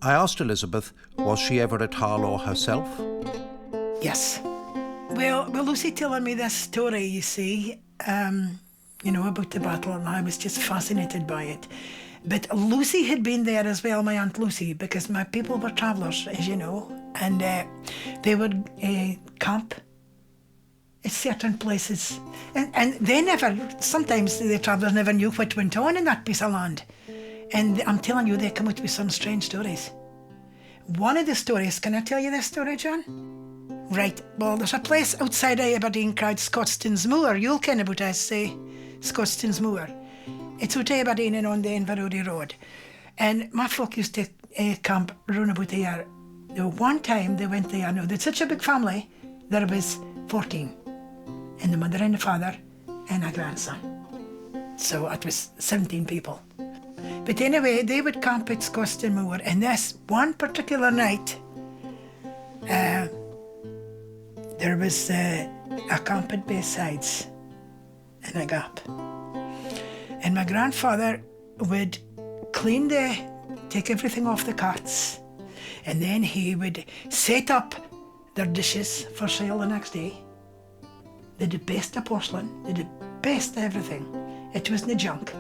I asked Elizabeth, was she ever at Harlow herself? Yes. Well, Lucy telling me this story, you see, about the battle, and I was just fascinated by it. But Lucy had been there as well, my Aunt Lucy, because my people were travellers, as you know, and they would camp at certain places. And sometimes the travellers never knew what went on in that piece of land. And I'm telling you, they come out with some strange stories. One of the stories, can I tell you this story, John? Right, well, there's a place outside of Aberdeen called Scotstoun's Moor. You'll ken about us, say, Scotstoun's Moor. It's out of Aberdeen and on the Inverrody Road. And my folk used to camp round about there. One time they went there, now, there's such a big family, there was 14. And the mother and the father and a grandson. So it was 17 people. But anyway, they would camp at Scotstoun Moor, and this one particular night, there was a camp at both sides in a gap. And my grandfather would take everything off the carts, and then he would set up their dishes for sale the next day. They did the best of porcelain, they did the best of everything. It wasn't junk.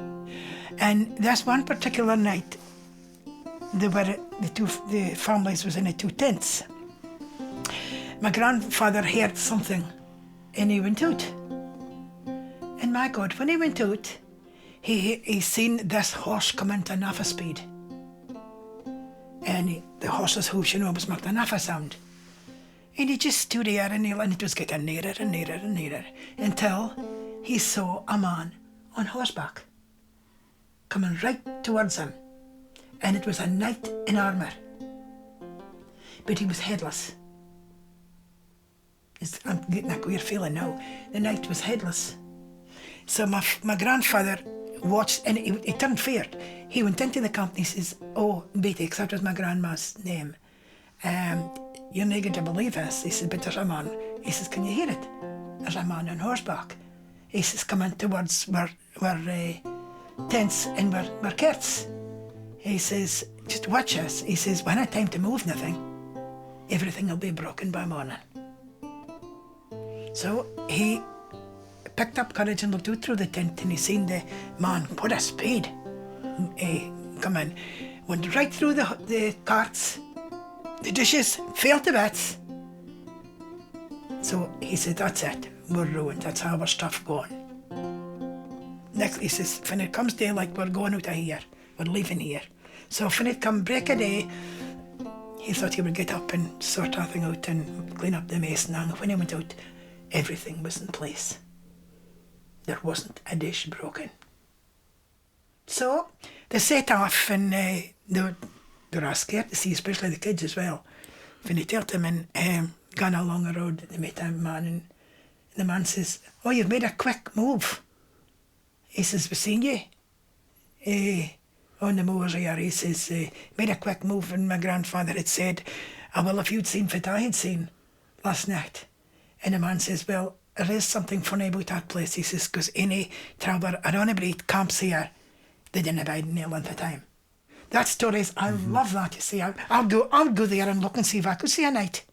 And this one particular night, the families was in the two tents. My grandfather heard something, and he went out. And my God, when he went out, he seen this horse come into an awful speed. And the horse's hoof, was making an awful sound. And he just stood there, and it was getting nearer and nearer and nearer, until he saw a man on horseback coming right towards him. And it was a knight in armour. But he was headless. I'm getting a queer feeling now. The knight was headless. So my grandfather watched, and he turned feared. He went into the camp and he says, "Oh, Beatty," because that was my grandma's name. "You're not going to believe this." He said, "But there's a man." He says, "Can you hear it? There's a man on horseback." He says, "Coming towards where tents and where kirts." He says, "Just watch us." He says, "When it's time to move nothing, everything will be broken by morning." So he picked up courage and looked out through the tent, and he seen the man, what a speed, come in, went right through the carts, the dishes fell to bits. So he said, "That's it, we're ruined, that's how our stuff going." Next, he says, "When it comes daylight, we're going out of here, we're leaving here." So when it come break of day, he thought he would get up and sort everything out and clean up the mess. And when he went out, everything was in place. There wasn't a dish broken. So they set off, and they were all scared to see, especially the kids as well. When he told them and gone along the road, they met a man, and the man says, "Oh, you've made a quick move." He says, "We seen you on the moors here." He says, "Made a quick move," and my grandfather had said, "Oh, well, if you'd seen what I had seen last night." And the man says, "Well, there is something funny about that place." He says, "Because any traveller at anybody camps here, they didn't abide in the length of time." That story is, I love that, you see. I'll go there and look and see if I could see a night.